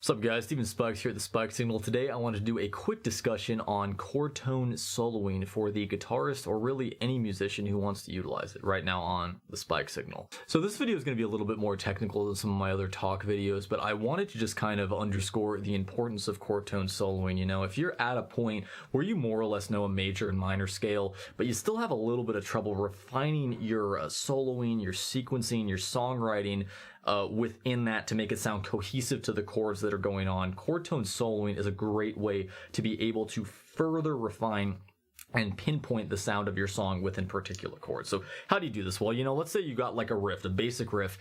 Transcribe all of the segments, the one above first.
What's up guys, Steven Spikes here at the Spike Signal. Today I want to do a quick discussion on chord tone soloing for the guitarist or really any musician who wants to utilize it right now on the Spike Signal. So this video is going to be a little bit more technical than some of my other talk videos, but I wanted to just kind of underscore the importance of chord tone soloing. You know, if you're at a point where you more or less know a major and minor scale, but you still have a little bit of trouble refining your soloing, your sequencing, your songwriting, within that to make it sound cohesive to the chords that are going on, chord tone soloing is a great way to be able to further refine and pinpoint the sound of your song within particular chords. So how do you do this? Well, you know, let's say you got like a riff, a basic riff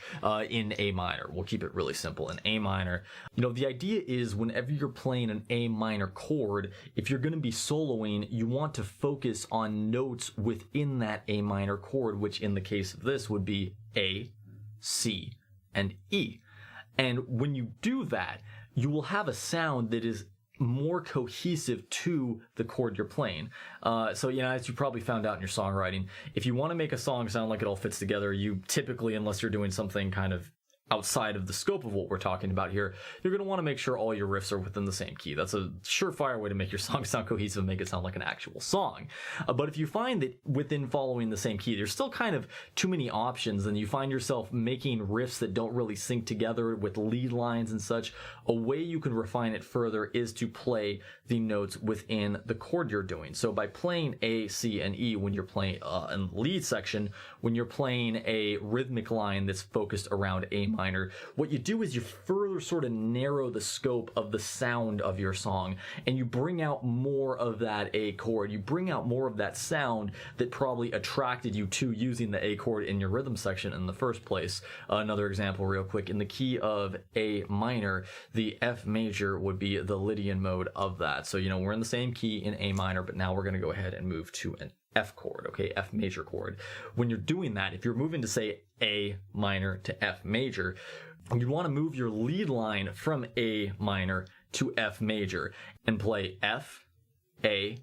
in A minor. We'll keep it really simple in A minor. You know, the idea is whenever you're playing an A minor chord, if you're going to be soloing, you want to focus on notes within that A minor chord, which in the case of this would be A, C, and E. And when you do that, you will have a sound that is more cohesive to the chord you're playing. So, you know, as you probably found out in your songwriting, if you want to make a song sound like it all fits together, you typically, unless you're doing something kind of outside of the scope of what we're talking about here, you're going to want to make sure all your riffs are within the same key. That's a surefire way to make your song sound cohesive and make it sound like an actual song. But if you find that within following the same key, there's still kind of too many options and you find yourself making riffs that don't really sync together with lead lines and such, a way you can refine it further is to play the notes within the chord you're doing. So by playing A, C, and E when you're playing in the lead section, when you're playing a rhythmic line that's focused around A minor, what you do is you further sort of narrow the scope of the sound of your song and you bring out more of that A chord. You bring out more of that sound that probably attracted you to using the A chord in your rhythm section in the first place. Another example real quick, in the key of A minor, the F major would be the Lydian mode of that. So, you know, we're in the same key in A minor, but now we're going to go ahead and move to an F chord, okay, F major chord. When you're doing that, if you're moving to say A minor to F major, you want to move your lead line from A minor to F major and play F, A,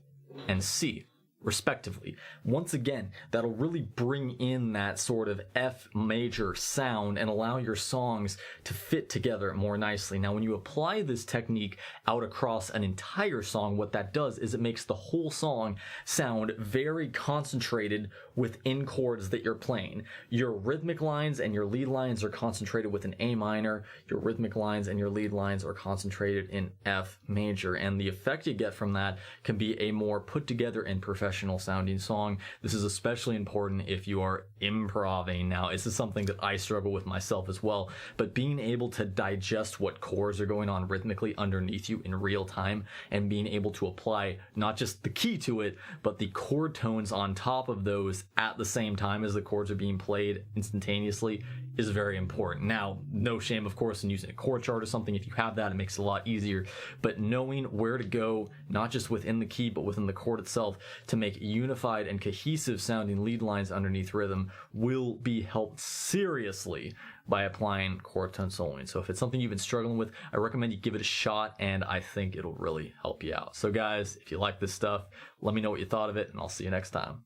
and C respectively. Once again, that'll really bring in that sort of F major sound and allow your songs to fit together more nicely. Now, when you apply this technique out across an entire song, what that does is it makes the whole song sound very concentrated within chords that you're playing. Your rhythmic lines and your lead lines are concentrated with an A minor. Your rhythmic lines and your lead lines are concentrated in F major. And the effect you get from that can be a more put together and professional sounding song. This is especially important if you are improvising. Now, this is something that I struggle with myself as well, but being able to digest what chords are going on rhythmically underneath you in real time and being able to apply not just the key to it, but the chord tones on top of those at the same time as the chords are being played instantaneously is very important. Now, no shame, of course, in using a chord chart or something. If you have that, it makes it a lot easier, but knowing where to go, not just within the key, but within the chord itself to make unified and cohesive sounding lead lines underneath rhythm will be helped seriously by applying chord tone soloing. So if it's something you've been struggling with, I recommend you give it a shot, and I think it'll really help you out. So guys, if you like this stuff, let me know what you thought of it, and I'll see you next time.